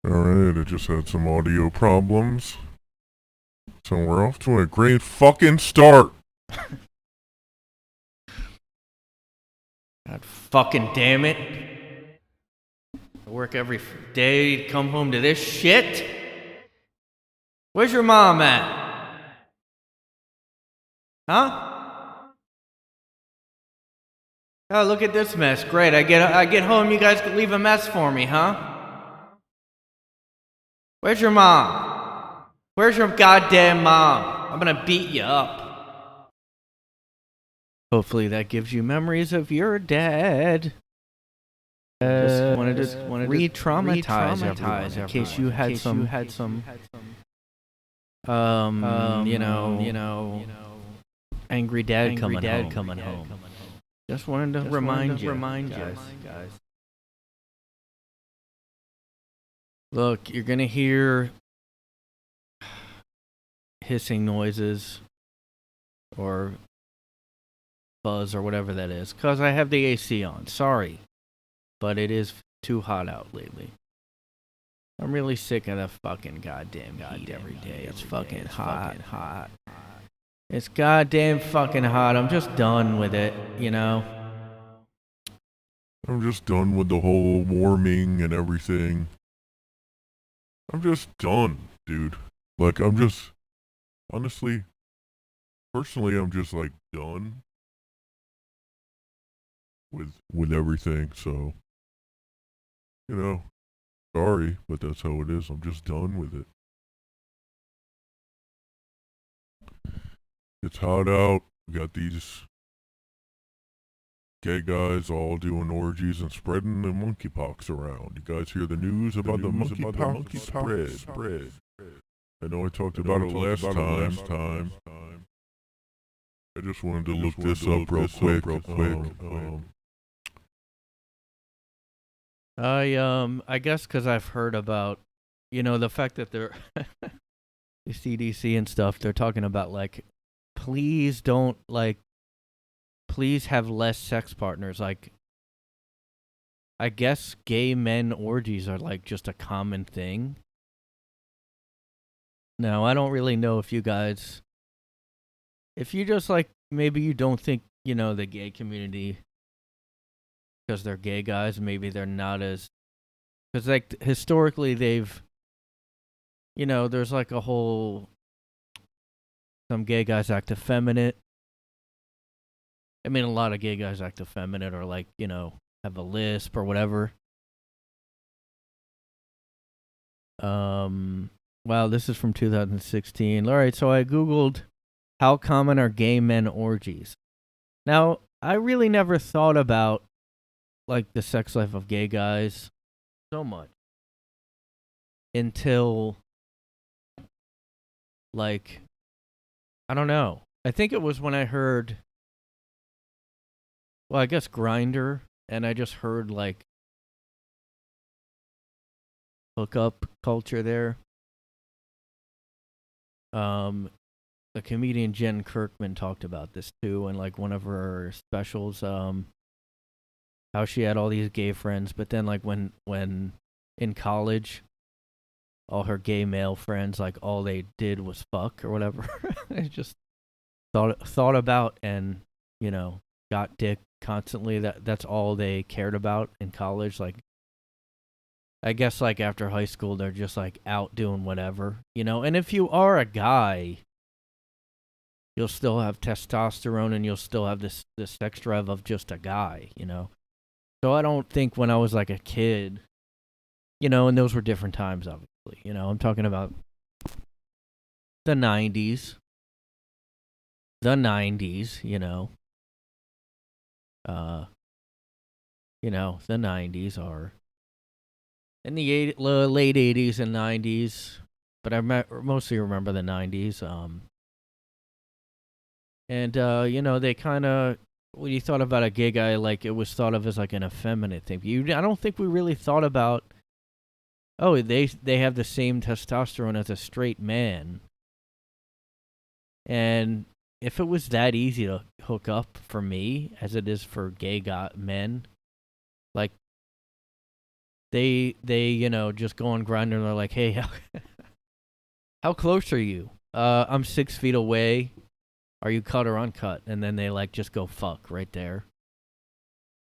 Alright, I just had some audio problems. So we're off to a great fucking start. God fucking damn it. I work every day, come home to this shit. Where's your mom at? Huh? Oh, look at this mess. Great. I get home, you guys leave a mess for me, huh? Where's your mom? Where's your goddamn mom? I'm gonna beat you up. Hopefully that gives you memories of your dad. Just wanted to re-traumatize everyone in case you had some angry dad coming home. Just wanted to remind you guys. Look, you're gonna hear hissing noises or buzz or whatever that is, cause I have the AC on. Sorry, but it is too hot out lately. I'm really sick of the fucking goddamn heat every day. It's fucking hot. It's goddamn fucking hot. I'm just done with it, you know? I'm just done with the whole warming and everything. I'm just done, dude. Like, I'm just, honestly, personally, I'm just like done with everything. So, sorry, but that's how it is. I'm just done with it. It's hot out. We got these gay guys all doing orgies and spreading the monkeypox around. You guys hear the news about the monkeypox spread? I know I talked about it last time. I just wanted to look this up real quick. I guess because I've heard about, the fact that they're the CDC and stuff. They're talking about like, please have less sex partners. Like, I guess gay men orgies are like just a common thing. Now, I don't really know if you just like, maybe you don't think, the gay community, because they're gay guys, maybe they're not as, because like historically they've, there's like a whole, some gay guys act effeminate. I mean, a lot of gay guys act effeminate or like, have a lisp or whatever. Wow, this is from 2016. All right, so I Googled how common are gay men orgies. Now, I really never thought about like the sex life of gay guys so much until like, I don't know. I think it was when I heard, well, I guess Grinder, and I just heard like hookup culture there. The comedian Jen Kirkman talked about this too in like one of her specials. How she had all these gay friends, but then like when in college, all her gay male friends, like all they did was fuck or whatever. I just thought about and got dick constantly. That's all they cared about in college. Like, I guess like after high school, they're just like out doing whatever, And if you are a guy, you'll still have testosterone and you'll still have this sex drive of just a guy, So I don't think when I was like a kid, and those were different times, obviously. I'm talking about the 90s. The 90s, the 90s are in the late 80s and 90s, but I mostly remember the 90s. And they kind of, when you thought about a gay guy, like it was thought of as like an effeminate thing. I don't think we really thought about, oh, they have the same testosterone as a straight man. And if it was that easy to hook up for me as it is for gay men, like they just go on Grindr and they're like, hey, how close are you? I'm 6 feet away. Are you cut or uncut? And then they like just go fuck right there.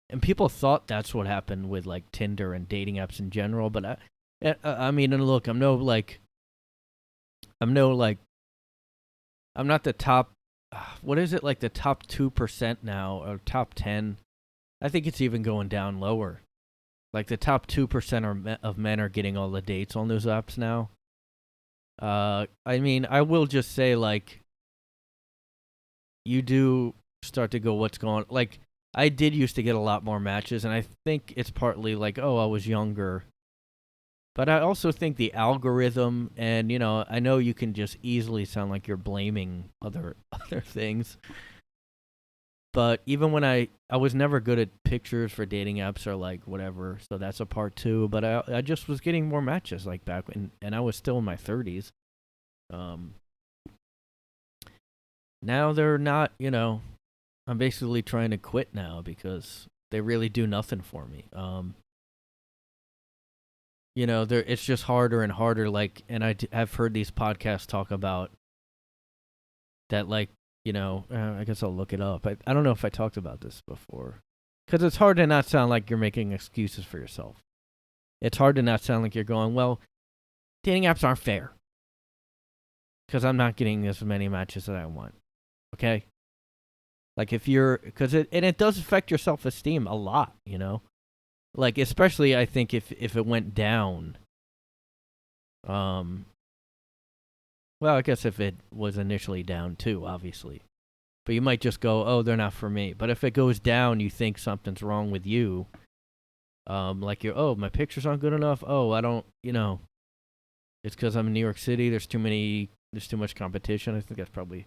And people thought that's what happened with like Tinder and dating apps in general, but I mean, and look, I'm not the top. What is it, like the top 2% now or top 10? I think it's even going down lower. Like the top 2% of men are getting all the dates on those apps now. I mean, I will just say, like, you do start to go, what's going, like, I did used to get a lot more matches, and I think it's partly like, oh, I was younger. But I also think the algorithm, and, I know you can just easily sound like you're blaming other things. But even when I was never good at pictures for dating apps or, like, whatever, so that's a part too. But I just was getting more matches, like, back when, and I was still in my 30s. Now they're not, I'm basically trying to quit now because they really do nothing for me. It's just harder and harder. Like, and I've heard these podcasts talk about that, like, I guess I'll look it up. I don't know if I talked about this before, because it's hard to not sound like you're making excuses for yourself. It's hard to not sound like you're going, well, dating apps aren't fair because I'm not getting as many matches that I want. Okay? Like, if you're, because it does affect your self-esteem a lot, Like, especially, I think, if it went down. Well, I guess if it was initially down too, obviously. But you might just go, oh, they're not for me. But if it goes down, you think something's wrong with you. Like my pictures aren't good enough. Oh, I don't, it's because I'm in New York City. There's too much competition. I think that's probably,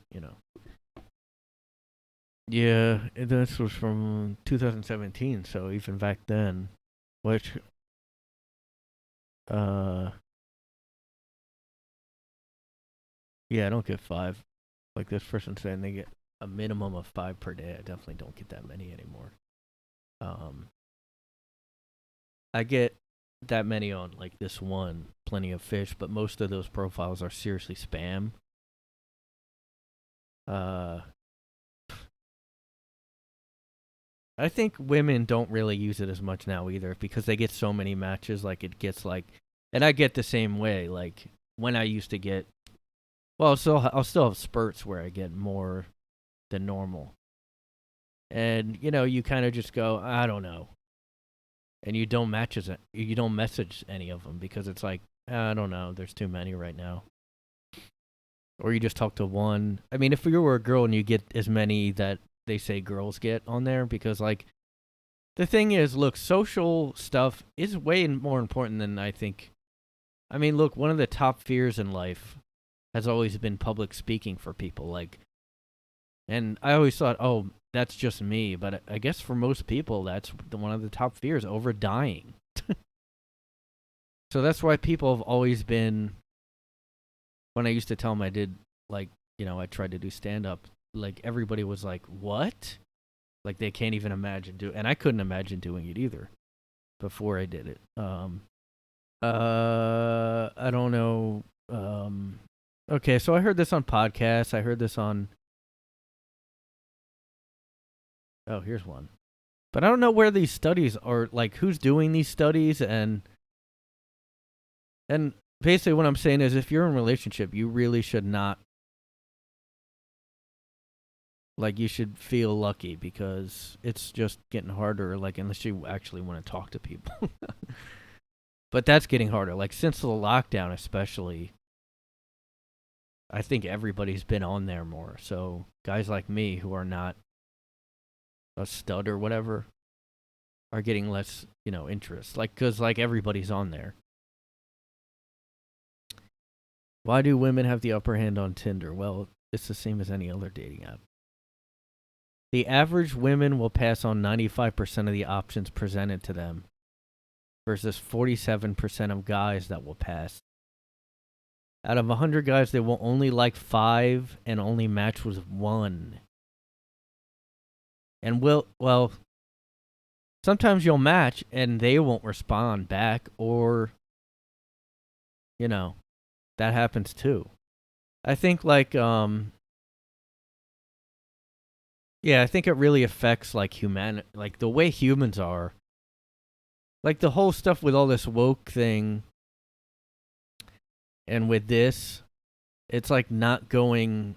Yeah, this was from 2017, so even back then, which, yeah, I don't get 5. Like this person saying they get a minimum of 5 per day. I definitely don't get that many anymore. I get that many on like this one, Plenty of Fish, but most of those profiles are seriously spam. I think women don't really use it as much now either because they get so many matches. Like it gets like, and I get the same way. Like when I used to get, well, I'll still have spurts where I get more than normal. And you kind of just go, I don't know, and you don't message any of them because it's like, I don't know, there's too many right now. Or you just talk to one. I mean, if you were a girl and you get as many that they say girls get on there, because like the thing is, look, social stuff is way more important than I think. I mean, look, one of the top fears in life has always been public speaking for people. Like, and I always thought, oh, that's just me. But I guess for most people, that's one of the top fears, over dying. So that's why people have always been, when I used to tell them I did, like, I tried to do stand-up, like, everybody was like, what? Like, they can't even imagine and I couldn't imagine doing it either before I did it. I don't know. Okay, so I heard this on podcasts. I heard this on, oh, here's one. But I don't know where these studies are, like, who's doing these studies, and basically what I'm saying is, if you're in a relationship, you really should not, like, you should feel lucky because it's just getting harder, like, unless you actually want to talk to people. But that's getting harder. Like, since the lockdown especially, I think everybody's been on there more. So guys like me who are not a stud or whatever are getting less, interest. Like, because, like, everybody's on there. Why do women have the upper hand on Tinder? Well, it's the same as any other dating app. The average women will pass on 95% of the options presented to them versus 47% of guys that will pass. Out of 100 guys, they will only like 5 and only match with 1. And well, sometimes you'll match and they won't respond back, or that happens too. I think I think it really affects like like the way humans are. Like the whole stuff with all this woke thing and with this, it's like not going,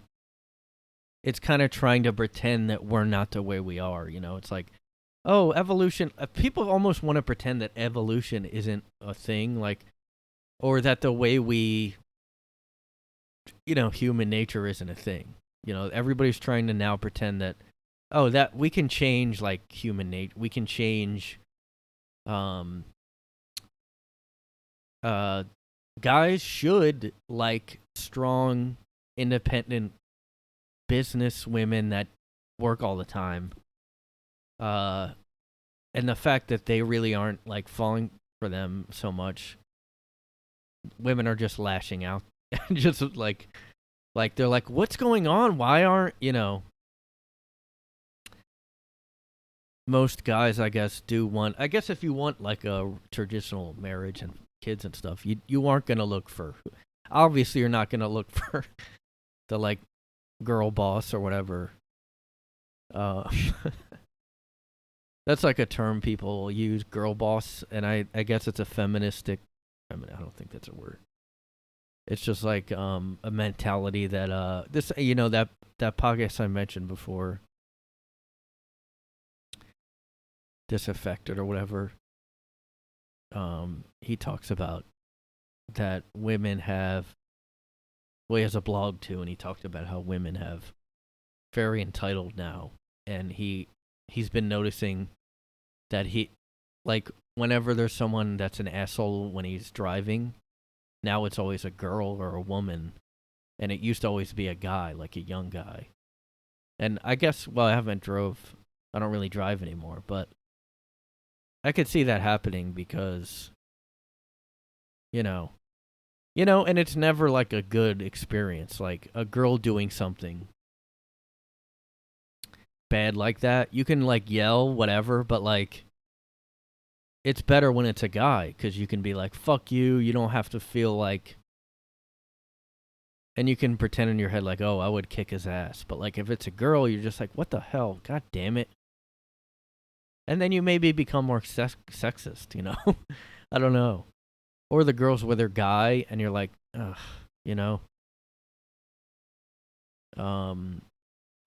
it's kind of trying to pretend that we're not the way we are, It's like, oh, evolution. People almost want to pretend that evolution isn't a thing, like, or that the way we, human nature isn't a thing. Everybody's trying to now pretend that, oh, that we can change like human nature. We can change, guys should like strong, independent business women that work all the time. And the fact that they really aren't like falling for them so much. Women are just lashing out, just like they're like, what's going on? Why aren't most guys, I guess, do want. I guess if you want like a traditional marriage and kids and stuff, you aren't gonna look for. Obviously, you're not gonna look for the like girl boss or whatever. That's like a term people use, girl boss, and I guess it's a feministic. I don't think that's a word. It's just like a mentality that this that podcast I mentioned before, Disaffected or whatever. He talks about that women have. Well, he has a blog too, and he talked about how women have very entitled now, and he's been noticing that like whenever there's someone that's an asshole when he's driving, now it's always a girl or a woman, and it used to always be a guy, like a young guy. And I guess, well, I don't really drive anymore, but I could see that happening because, and it's never like a good experience, like a girl doing something bad like that. You can like yell, whatever, but like, it's better when it's a guy because you can be like, fuck you. You don't have to feel like, and you can pretend in your head like, oh, I would kick his ass. But like, if it's a girl, you're just like, what the hell? God damn it. And then you maybe become more sexist, I don't know. Or the girls with their guy and you're like, ugh,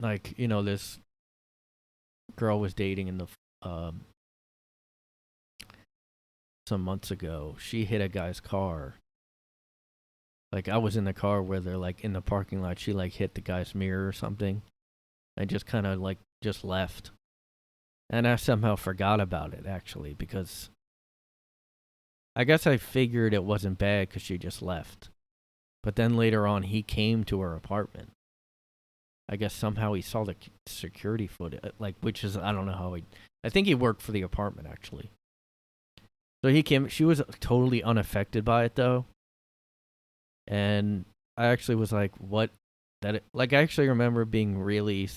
like, this girl was dating in the, some months ago. She hit a guy's car. Like, I was in the car where they're like in the parking lot. She like hit the guy's mirror or something. And just kind of like just left. And I somehow forgot about it, actually, because I guess I figured it wasn't bad because she just left. But then later on, he came to her apartment. I guess somehow he saw the security footage, like, which is, I don't know how I think he worked for the apartment, actually. So he came, she was totally unaffected by it, though. And I actually was like, what? I actually remember being really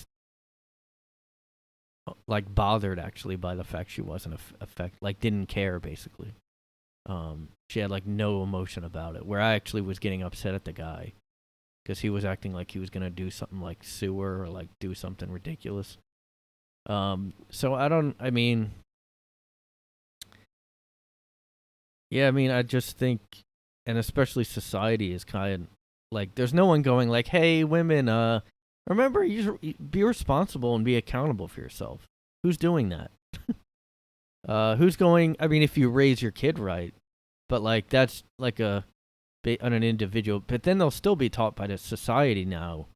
like bothered actually by the fact she wasn't like didn't care basically. She had like no emotion about it, where I actually was getting upset at the guy because he was acting like he was gonna do something like sue her or like do something ridiculous. So I mean I just think, and especially society is kind of like, there's no one going like, hey women, remember, you be responsible and be accountable for yourself. Who's doing that? Who's going? I mean, if you raise your kid right, but like that's like on an individual. But then they'll still be taught by the society now.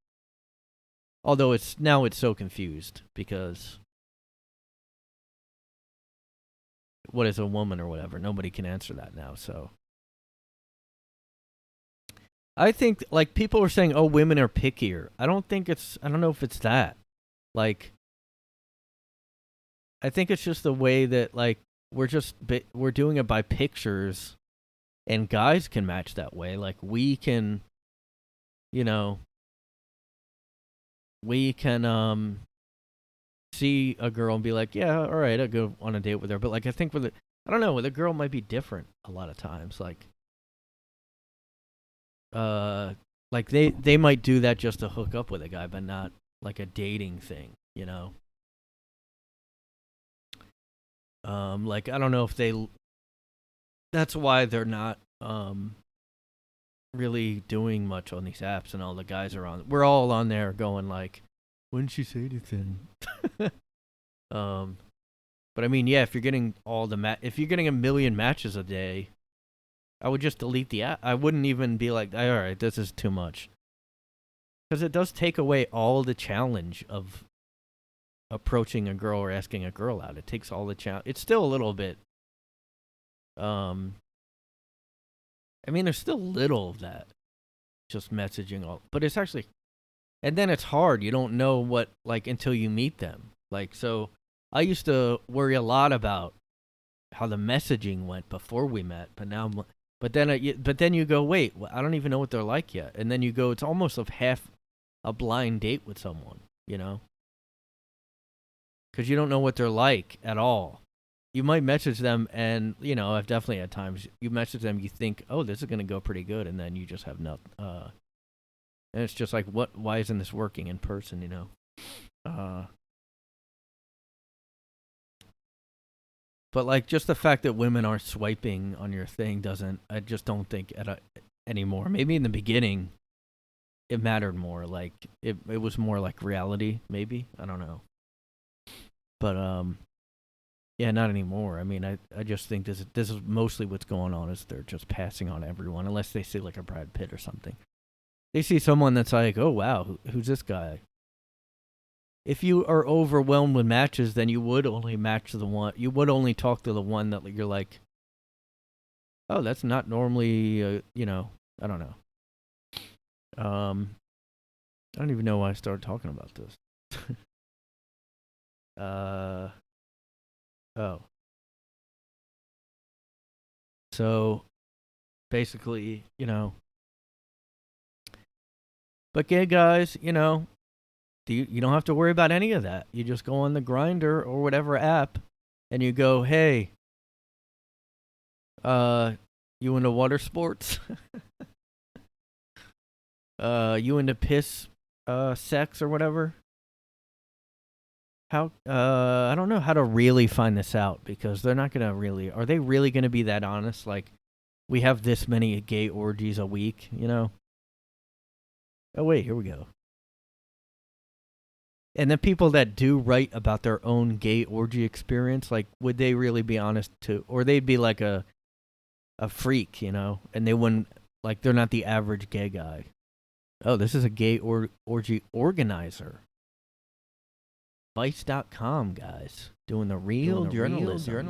Although it's so confused because what is a woman or whatever? Nobody can answer that now. So I think like people are saying, oh, women are pickier. I don't know if it's that. Like, I think it's just the way that like we're doing it by pictures, and guys can match that way. Like we can, we can see a girl and be like, yeah, all right, I'll go on a date with her. But like, I think I don't know, with a girl might be different a lot of times. Like they might do that just to hook up with a guy, but not like a dating thing, you know. Like I don't know if they. That's why they're not really doing much on these apps, and all the guys are on. We're all on there going like, "When did she say anything?" um, but I mean, yeah, if you're getting if you're getting a million matches a day, I would just delete the app. I wouldn't even be like, all right, this is too much, because it does take away all the challenge of approaching a girl or asking a girl out. It takes all the challenge. It's still a little bit. I mean, there's still little of that, just messaging all, but it's actually, and then it's hard. You don't know what like until you meet them. Like so, I used to worry a lot about how the messaging went before we met, but now, but then you go, wait, I don't even know what they're like yet, and then you go, it's almost of half a blind date with someone, you know, because you don't know what they're like at all. You might message them, and you know, I've definitely had times you message them, you think, oh, this is gonna go pretty good, and then you just have nothing. And it's just like, what? Why isn't this working in person? You know. But like, just the fact that women aren't swiping on your thing doesn't. I just don't think anymore. Maybe in the beginning, it mattered more. Like it was more like reality. Maybe I don't know. But yeah, not anymore. I mean, I just think this is mostly what's going on is they're just passing on everyone unless they see like a Brad Pitt or something. They see someone that's like, oh wow, who's this guy? If you are overwhelmed with matches, then you would only match the one. You would only talk to the one that you're like, oh, that's not normally, you know, I don't know. I don't even know why I started talking about this. Oh. So basically, you know, but gay guys, you know, you don't have to worry about any of that. You just go on the Grinder or whatever app, and you go, hey, you into water sports? You into piss, sex or whatever? How? I don't know how to really find this out because they're not gonna really. Are they really gonna be that honest? Like, we have this many gay orgies a week, you know? Oh wait, here we go. And the people that do write about their own gay orgy experience, like, would they really be honest too? Or they'd be like a freak, you know? And they wouldn't, like, they're not the average gay guy. Oh, this is a gay orgy organizer. Vice.com, guys. Doing the real journalism.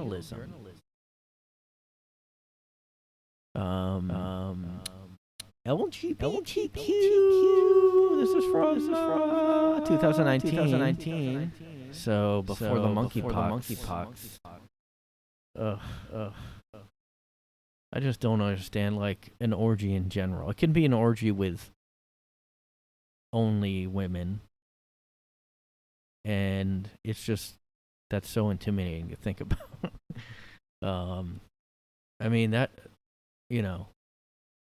LGBTQ. This is from 2019. So before the monkeypox. Ugh. I just don't understand like an orgy in general. It can be an orgy with only women, and it's just that's so intimidating to think about. I mean that, you know.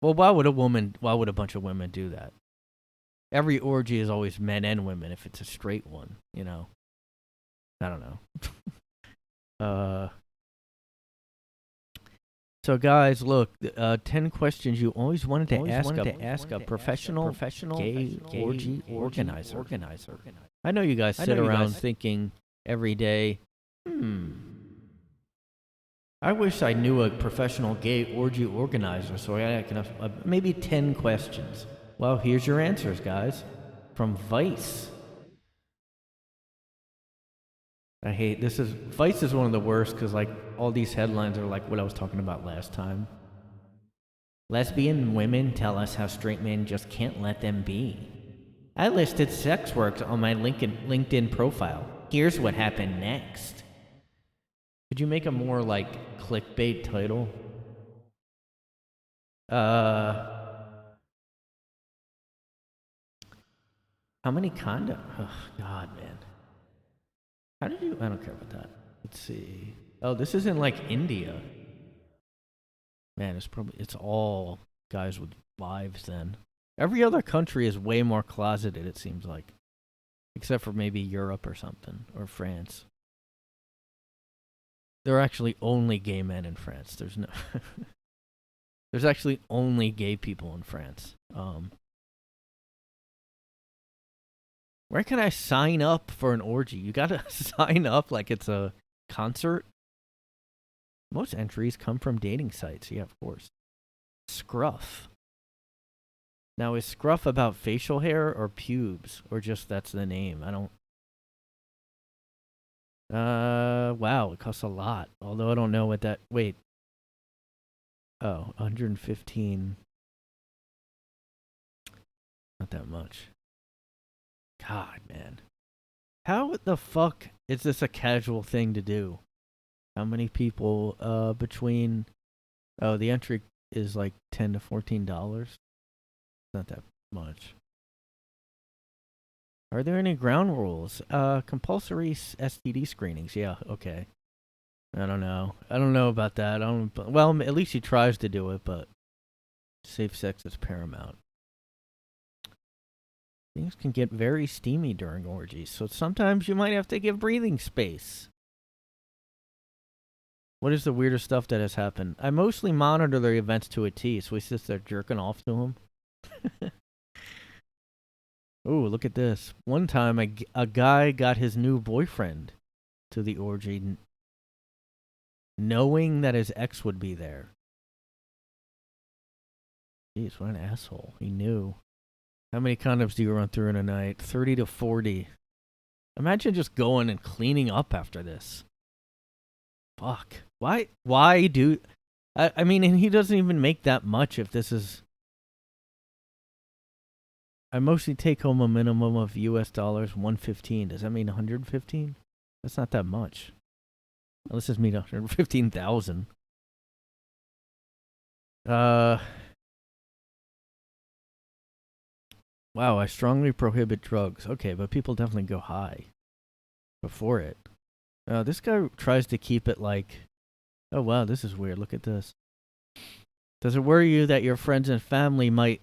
Well, why would a bunch of women do that? Every orgy is always men and women if it's a straight one, you know. I don't know. So guys, look, 10 questions you always wanted to ask a professional gay orgy organizer. I know you guys sit around thinking every day, I wish I knew a professional gay orgy organizer so I can maybe 10 questions. Well, here's your answers, guys. From Vice. I hate this is Vice is one of the worst because like all these headlines are like what I was talking about last time. Lesbian women tell us how straight men just can't let them be. I listed sex works on my LinkedIn profile. Here's what happened next. Could you make a more like clickbait title? How many condoms? Oh, God, man. How did you? I don't care about that. Let's see. Oh, this is in like India. Man, it's all guys with wives then. Every other country is way more closeted, it seems like. Except for maybe Europe or something, or France. There are actually only gay men in France. There's no There's actually only gay people in France. Where can I sign up for an orgy? You gotta sign up like it's a concert. Most entries come from dating sites. Yeah, of course. Scruff. Now, is scruff about facial hair or pubes? Or just that's the name? I don't... wow, it costs a lot. Although I don't know what that... Wait. Oh, 115. Not that much. God, man. How the fuck is this a casual thing to do? How many people between... Oh, the entry is like $10 to $14. Not that much. Are there any ground rules? Compulsory STD screenings. Yeah, okay. I don't know. I don't know about that. Well, at least he tries to do it, but safe sex is paramount. Things can get very steamy during orgies, so sometimes you might have to give breathing space. What is the weirdest stuff that has happened? I mostly monitor their events to a T, so we just start jerking off to them. Ooh, look at this. One time, a guy got his new boyfriend to the orgy, knowing that his ex would be there. Jeez, what an asshole. He knew. How many condoms do you run through in a night? 30 to 40. Imagine just going and cleaning up after this. Fuck. Why do... I mean, and he doesn't even make that much if this is... I mostly take home a minimum of US dollars, 115. Does that mean 115? That's not that much. Unless this means 115,000. Wow, I strongly prohibit drugs. Okay, but people definitely go high before it. This guy tries to keep it like... Oh, wow, this is weird. Look at this. Does it worry you that your friends and family might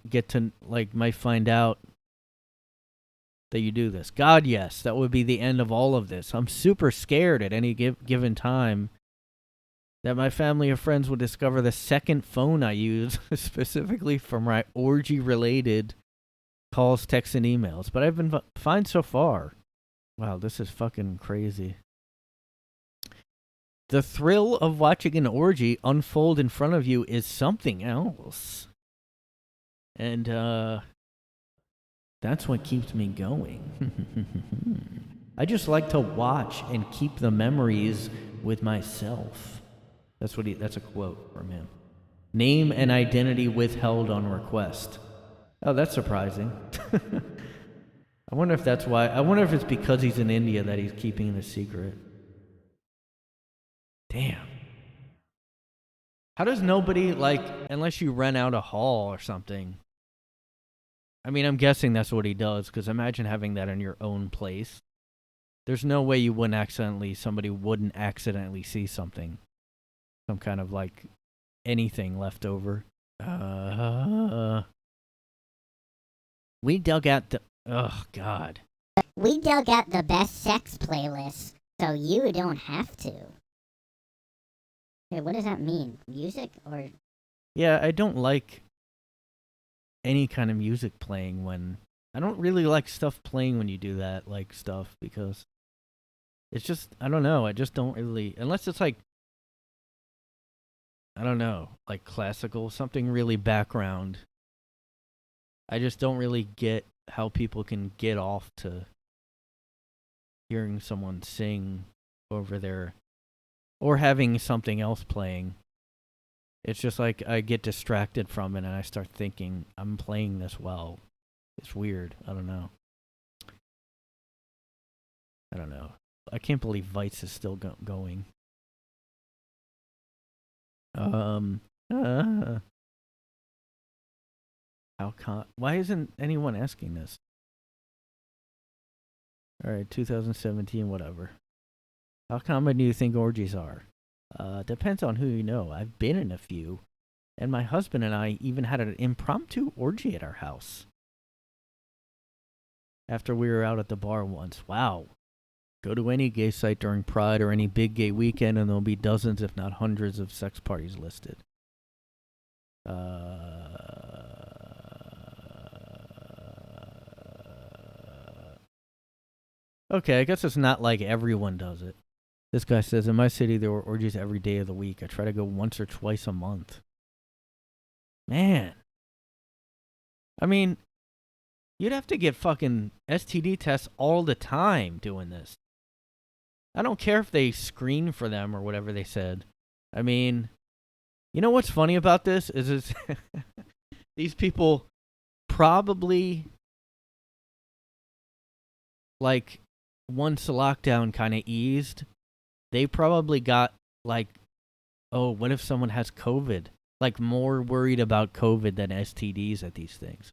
find out that you do this? God, yes. That would be the end of all of this. I'm super scared at any given time that my family or friends will discover the second phone I use specifically for my orgy-related calls, texts, and emails. But I've been fine so far. Wow, this is fucking crazy. The thrill of watching an orgy unfold in front of you is something else. And, that's what keeps me going. I just like to watch and keep the memories with myself. That's a quote from him. Name and identity withheld on request. Oh, that's surprising. I wonder if that's why. I wonder if it's because he's in India that he's keeping the secret. Damn. How does nobody, unless you rent out a hall or something? I mean, I'm guessing that's what he does, because imagine having that in your own place. There's no way somebody wouldn't accidentally see something. Some kind of, anything left over. We dug out the... Oh, God. We dug out the best sex playlist, so you don't have to. Hey, what does that mean? Music or... Yeah, I don't like any kind of music playing when... I don't really like stuff playing when you do that, stuff, because it's just... I don't know, I just don't really... Unless it's I don't know, classical, something really background. I just don't really get how people can get off to hearing someone sing over there or having something else playing. It's just I get distracted from it and I start thinking, I'm playing this well. It's weird. I don't know. I can't believe Vice is still going. Why isn't anyone asking this? All right, 2017, whatever. How common do you think orgies are? Depends on who you know. I've been in a few, and my husband and I even had an impromptu orgy at our house after we were out at the bar once. Wow. Go to any gay site during Pride or any big gay weekend, and there'll be dozens, if not hundreds, of sex parties listed. Okay, I guess it's not like everyone does it. This guy says, in my city, there were orgies every day of the week. I try to go once or twice a month. Man. I mean, you'd have to get fucking STD tests all the time doing this. I don't care if they screen for them or whatever they said. I mean, you know what's funny about this is these people probably, like, once the lockdown kind of eased, they probably got, like, oh, what if someone has COVID? Like, more worried about COVID than STDs at these things.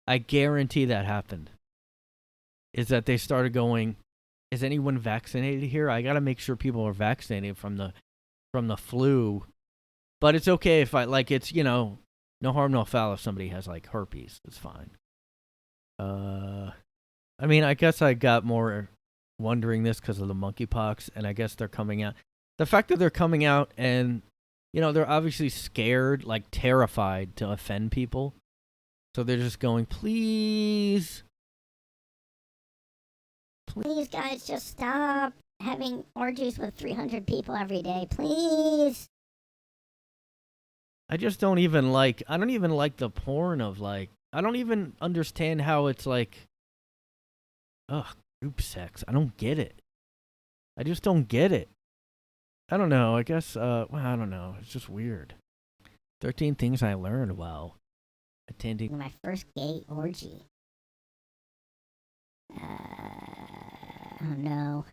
I guarantee that happened. Is that they started going, is anyone vaccinated here? I got to make sure people are vaccinated from the flu. But it's okay if I, like, it's, you know, no harm, no foul if somebody has, like, herpes. It's fine. I mean, I guess I got more wondering this because of the monkeypox, and I guess they're coming out. The fact that they're coming out and, you know, they're obviously scared, like, terrified to offend people. So they're just going, please. Please, guys, just stop having orgies with 300 people every day, please. I just don't even like, I don't even like the porn of, like, I don't even understand how it's like, ugh, group sex. I don't get it. I just don't get it. I don't know. I guess, well, I don't know. It's just weird. 13 things I learned while attending My first gay orgy. Oh no.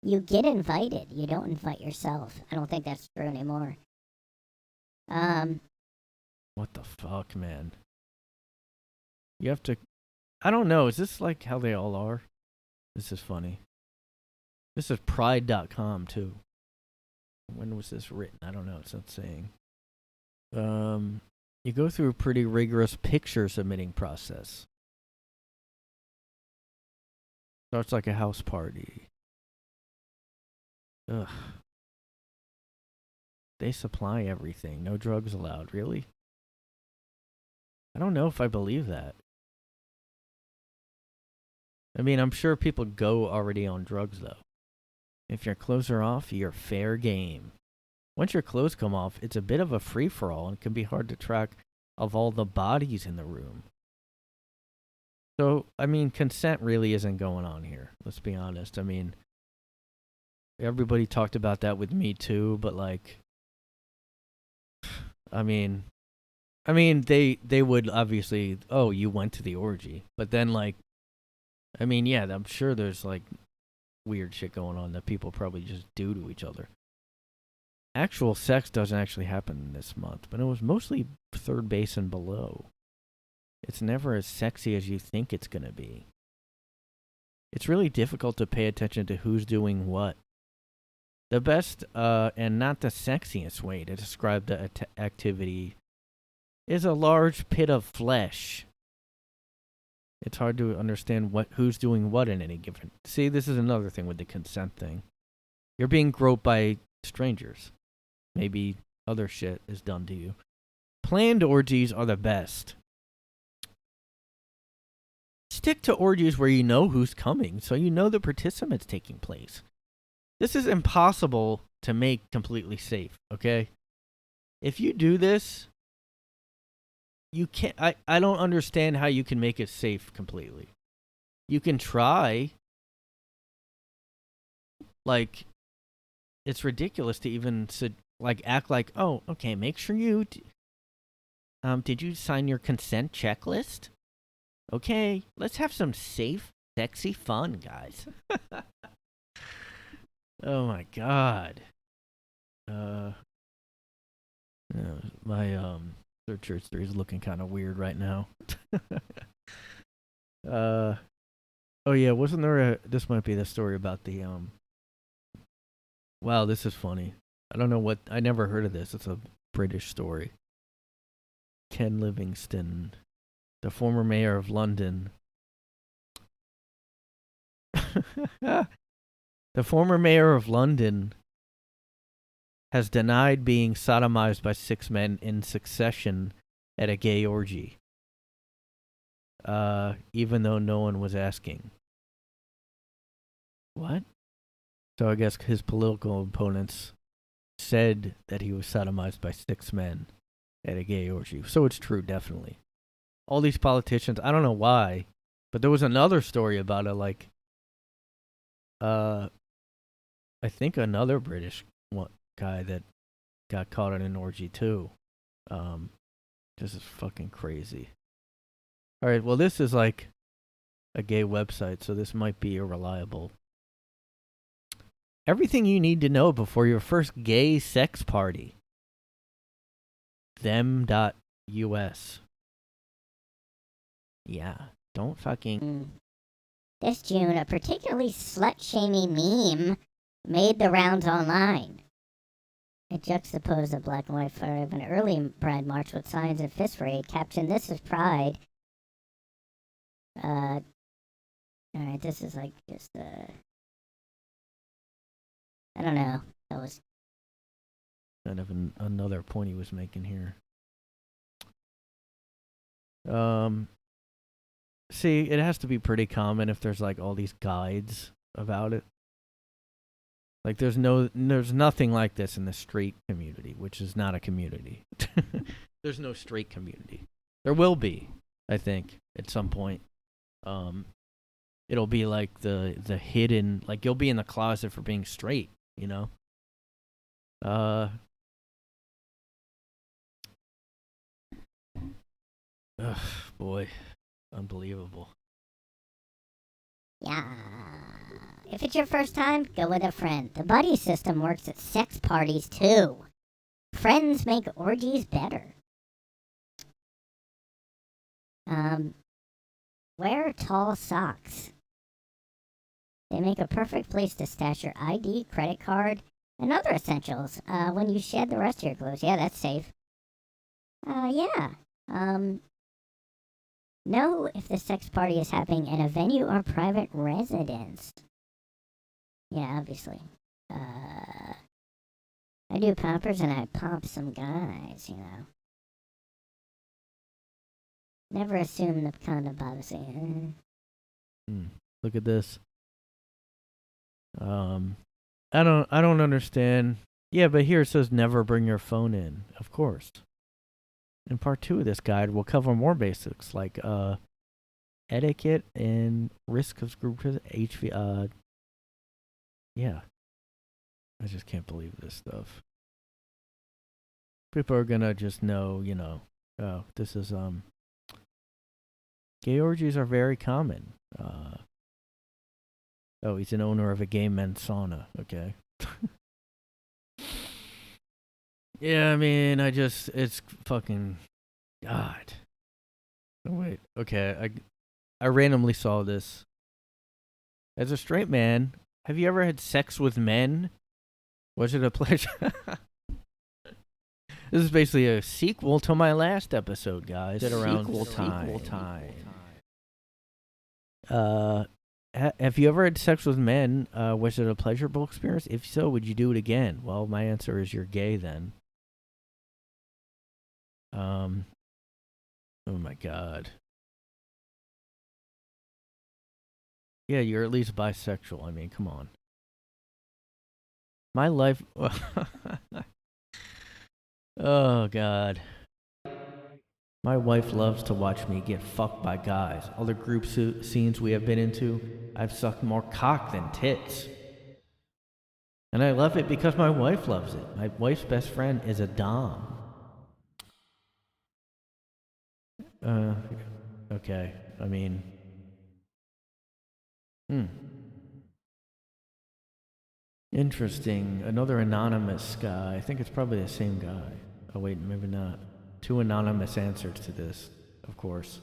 You get invited. You don't invite yourself. I don't think that's true anymore. What the fuck, man? You have to, I don't know. Is this like how they all are? This is funny. This is pride.com too. When was this written? I don't know. It's not saying. You go through a pretty rigorous picture submitting process. Starts like a house party. Ugh. They supply everything. No drugs allowed. Really? I don't know if I believe that. I mean, I'm sure people go already on drugs, though. If your clothes are off, you're fair game. Once your clothes come off, it's a bit of a free-for-all and can be hard to track of all the bodies in the room. So, I mean, consent really isn't going on here. Let's be honest. I mean, everybody talked about that with me too, but like, I mean, they would obviously, oh, you went to the orgy, but then like, I mean, yeah, I'm sure there's like weird shit going on that people probably just do to each other. Actual sex doesn't actually happen this month, but it was mostly third base and below. It's never as sexy as you think it's going to be. It's really difficult to pay attention to who's doing what. The best, and not the sexiest way to describe the activity is a large pit of flesh. It's hard to understand who's doing what in any given. See, this is another thing with the consent thing. You're being groped by strangers. Maybe other shit is done to you. Planned orgies are the best. Stick to orgies where you know who's coming, so you know the participants taking place. This is impossible to make completely safe, okay? If you do this, you can't, I don't understand how you can make it safe completely. You can try. Like, it's ridiculous to even like act like, oh, okay, make sure you did you sign your consent checklist? Okay, let's have some safe, sexy fun, guys. Oh my god. My search history is looking kind of weird right now. Oh yeah, wasn't there this might be the story about the Wow, this is funny. I don't know what. I never heard of this. It's a British story. Ken Livingstone, the former mayor of London. The former mayor of London has denied being sodomized by 6 men in succession at a gay orgy, even though no one was asking. What? So I guess his political opponents said that he was sodomized by 6 men at a gay orgy. So it's true, definitely. All these politicians, I don't know why, but there was another story about it, like, I think another British guy that got caught in an orgy too. This is fucking crazy. All right, well, this is like a gay website, so this might be irreliable. Everything you need to know before your first gay sex party. Them.us. Yeah, don't fucking... This June, a particularly slut-shaming meme made the rounds online. It juxtaposed a black and white photo of an early Pride March with signs of fist raid, captioned, "This is Pride." Alright, this is like just, I don't know. That was... kind of another point he was making here. See, it has to be pretty common if there's like all these guides about it. Like there's nothing like this in the straight community, which is not a community. There's no straight community. There will be, I think, at some point. It'll be like the hidden, like you'll be in the closet for being straight, you know? Ugh, boy. Unbelievable. Yeah. If it's your first time, go with a friend. The buddy system works at sex parties too. Friends make orgies better. Wear tall socks. They make a perfect place to stash your ID, credit card, and other essentials when you shed the rest of your clothes. Yeah, that's safe. Yeah. Know if the sex party is happening in a venue or private residence. Yeah, obviously. I do poppers and I pop some guys, you know. Never assume the condom policy. Look at this. I don't understand. Yeah, but here it says never bring your phone in. Of course. In part 2 of this guide, we'll cover more basics like etiquette and risk of group HIV. Yeah. I just can't believe this stuff. People are gonna just know, you know, oh, this is gay orgies are very common. Oh, he's an owner of a gay men's sauna. Okay. Yeah, I mean, it's fucking God. Oh, wait, okay, I randomly saw this. As a straight man, have you ever had sex with men? Was it a pleasure? This is basically a sequel to my last episode, guys. Sequel time. Have you ever had sex with men? Was it a pleasurable experience? If so, would you do it again? Well, my answer is you're gay then. Oh my God. Yeah, you're at least bisexual. I mean, come on. My life... Oh, God. My wife loves to watch me get fucked by guys. Other group scenes we have been into, I've sucked more cock than tits. And I love it because my wife loves it. My wife's best friend is a dom. Okay. I mean... Interesting. Another anonymous guy. I think it's probably the same guy. Oh, wait, maybe not. 2 anonymous answers to this, of course.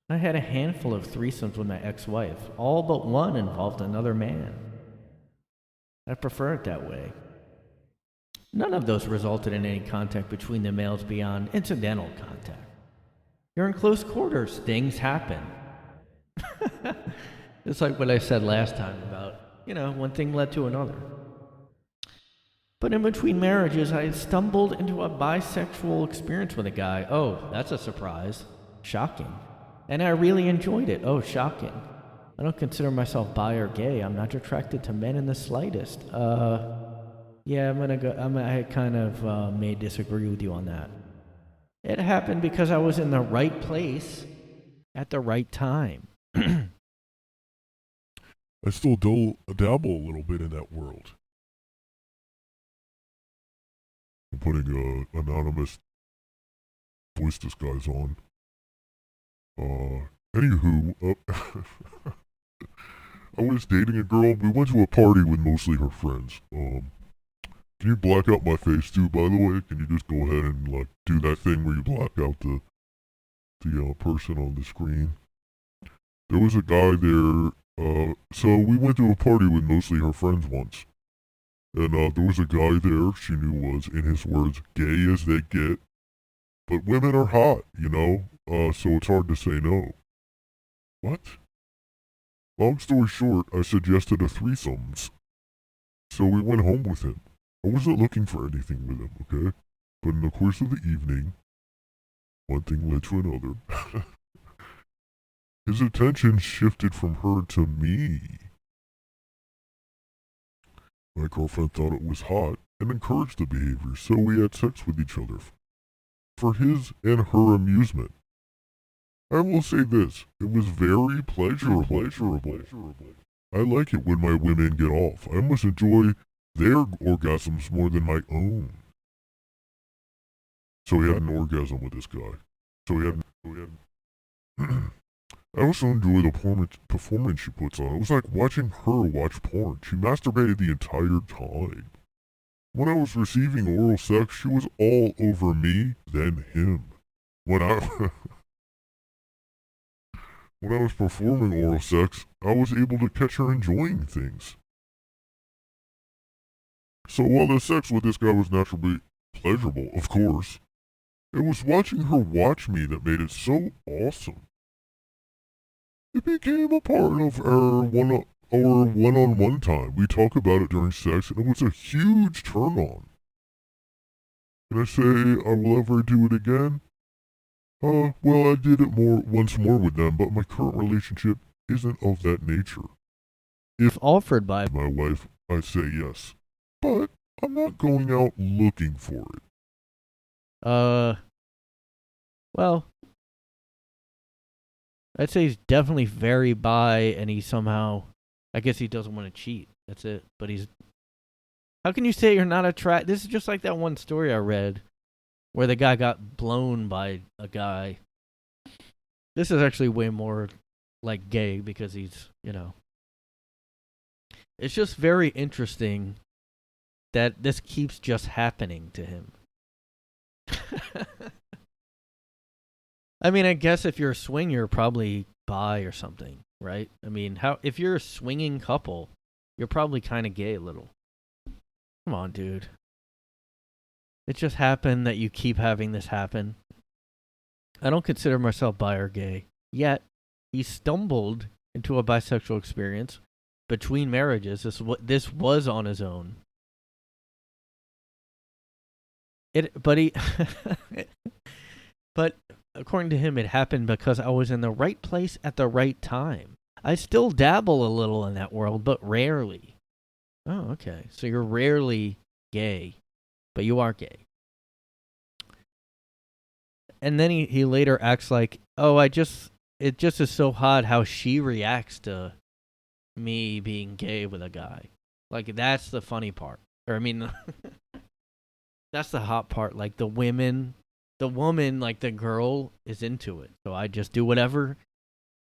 I had a handful of threesomes with my ex-wife. All but one involved another man. I prefer it that way. None of those resulted in any contact between the males beyond incidental contact. You're in close quarters. Things happen. It's like what I said last time about, one thing led to another. But in between marriages, I stumbled into a bisexual experience with a guy. Oh, that's a surprise. Shocking. And I really enjoyed it. Oh, shocking. I don't consider myself bi or gay. I'm not attracted to men in the slightest. Yeah, I kind of may disagree with you on that. It happened because I was in the right place at the right time. I still dabble a little bit in that world. I'm putting anonymous voice disguise on. Anywho, I was dating a girl. We went to a party with mostly her friends. Can you black out my face too, by the way? Can you just go ahead and, like, do that thing where you black out the person on the screen? There was a guy there, so we went to a party with mostly her friends once. And, there was a guy there she knew was, in his words, gay as they get. But women are hot, so it's hard to say no. What? Long story short, I suggested a threesomes. So we went home with him. I wasn't looking for anything with him, okay? But in the course of the evening, one thing led to another. His attention shifted from her to me. My girlfriend thought it was hot and encouraged the behavior, so we had sex with each other for his and her amusement. I will say this, it was very pleasurable. I like it when my women get off. I must enjoy their orgasms more than my own. So he had an orgasm with this guy. I also enjoy the performance she puts on. It was like watching her watch porn. She masturbated the entire time. When I was receiving oral sex, she was all over me, then him. When I was performing oral sex, I was able to catch her enjoying things. So while the sex with this guy was naturally pleasurable, of course, it was watching her watch me that made it so awesome. It became a part of our one-on-one time. We talk about it during sex, and it was a huge turn-on. Can I say I will ever do it again? Well, I did it once more with them, but my current relationship isn't of that nature. If offered by my wife, I'd say yes. But I'm not going out looking for it. Well, I'd say he's definitely very bi, and he somehow, I guess he doesn't want to cheat. That's it. But how can you say you're not attracted? This is just like that one story I read where the guy got blown by a guy. This is actually way more like gay because he's, It's just very interesting that this keeps just happening to him. I mean, I guess if you're a swing, you're probably bi or something, right? I mean, if you're a swinging couple, you're probably kind of gay a little. Come on, dude. It just happened that you keep having this happen. I don't consider myself bi or gay. Yet, he stumbled into a bisexual experience between marriages. This was on his own. But according to him, it happened because I was in the right place at the right time. I still dabble a little in that world, but rarely. Oh, okay. So you're rarely gay, but you are gay. And then he later acts like, oh, it just is so hot how she reacts to me being gay with a guy. Like, that's the funny part. Or, I mean, that's the hot part. Like, the woman, like the girl, is into it. So I just do whatever.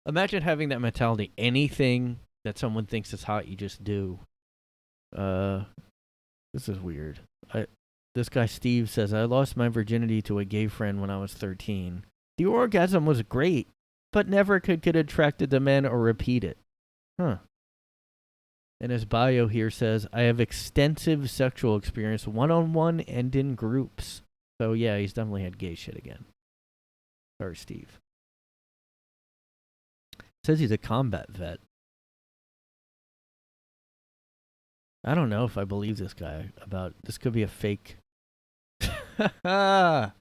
Imagine having that mentality. Anything that someone thinks is hot, you just do. This is weird. This guy Steve says, I lost my virginity to a gay friend when I was 13. The orgasm was great, but never could get attracted to men or repeat it. Huh. And his bio here says, I have extensive sexual experience one-on-one and in groups. So, yeah, he's definitely had gay shit again. Sorry, Steve. Says he's a combat vet. I don't know if I believe this guy about... This could be a fake... Oh,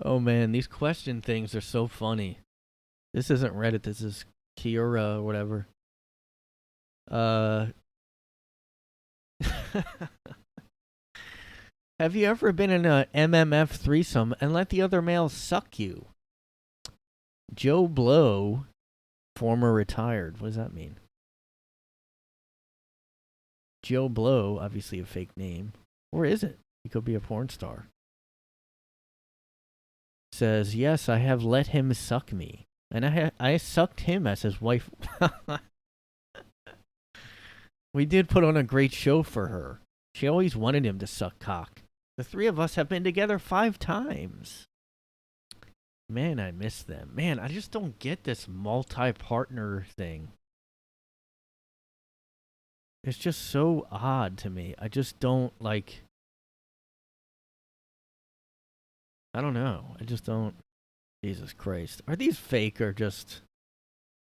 man, these question things are so funny. This isn't Reddit. This is Kiora or whatever. Have you ever been in a MMF threesome and let the other male suck you? Joe Blow, former retired. What does that mean? Joe Blow, obviously a fake name. Or is it? He could be a porn star. Says, yes, I have let him suck me. And I sucked him as his wife. We did put on a great show for her. She always wanted him to suck cock. The three of us have been together 5 times. Man, I miss them. Man, I just don't get this multi-partner thing. It's just so odd to me. I just don't like... I don't know. I just don't... Jesus Christ. Are these fake or just...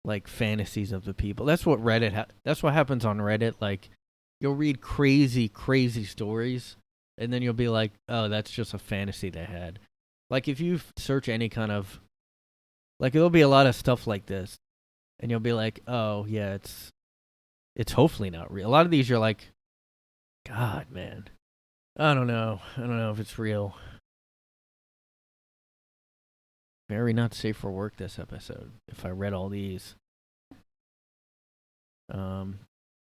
like fantasies of the people? That's what Reddit that's what happens on Reddit. Like, you'll read crazy stories, and then you'll be like, oh, that's just a fantasy they had. Like, if you search any kind of, like, there'll be a lot of stuff like this, and you'll be like, oh yeah, it's hopefully not real. A lot of these you're like, God, man, I don't know if it's real. Very not safe for work this episode, if I read all these.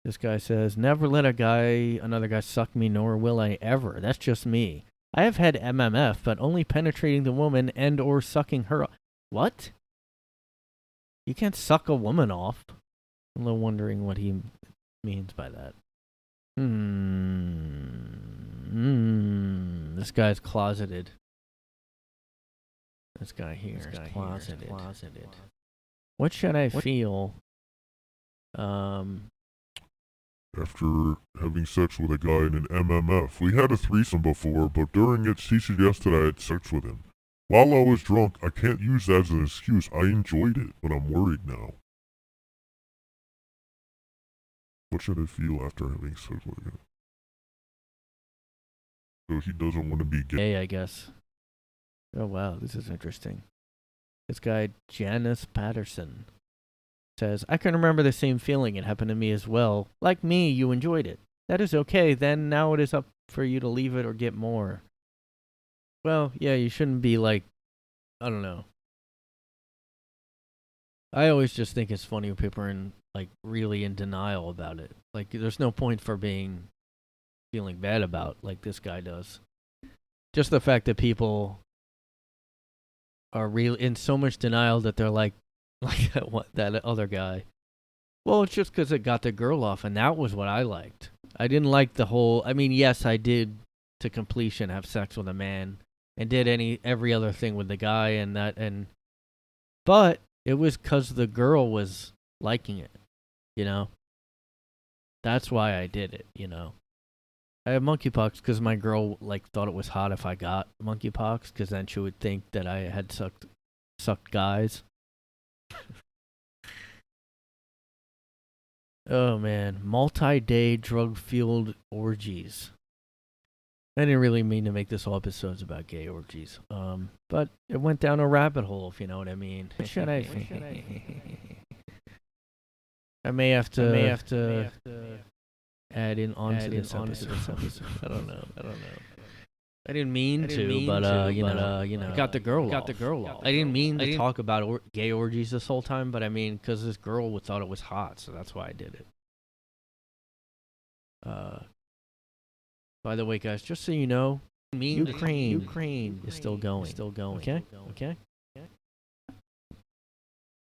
This guy says, never let another guy suck me, nor will I ever. That's just me. I have had MMF, but only penetrating the woman and or sucking her off. What? You can't suck a woman off. I'm a little wondering what he means by that. This guy's closeted. This guy here is closeted. What should I feel? After having sex with a guy in an MMF. We had a threesome before, but during it, he suggested I had sex with him. While I was drunk, I can't use that as an excuse. I enjoyed it, but I'm worried now. What should I feel after having sex with him? So he doesn't want to be gay. Hey, I guess. Oh, wow, this is interesting. This guy, Janice Patterson, says, I can remember the same feeling. It happened to me as well. Like me, you enjoyed it. That is okay. Then now it is up for you to leave it or get more. Well, yeah, you shouldn't be like, I don't know. I always just think it's funny when people are really in denial about it. Like, there's no point for feeling bad about like this guy does. Just the fact that people are really in so much denial that they're like that other guy. Well, it's just because it got the girl off, and that was what I liked. I didn't like the whole... I mean, yes, I did, to completion, have sex with a man, and did every other thing with the guy, but it was because the girl was liking it, you know? That's why I did it, you know? I have monkeypox because my girl, thought it was hot if I got monkeypox, because then she would think that I had sucked guys. Oh man, multi-day drug-fueled orgies. I didn't really mean to make this whole episode about gay orgies, but it went down a rabbit hole, if you know what I mean. What should I? I may have to add in onto this episode. I don't know. I didn't mean to, but you know, got the girl off. I didn't mean to talk about gay orgies this whole time, but I mean, because this girl thought it was hot, so that's why I did it. By the way, guys, just so you know, Ukraine is still going. Okay.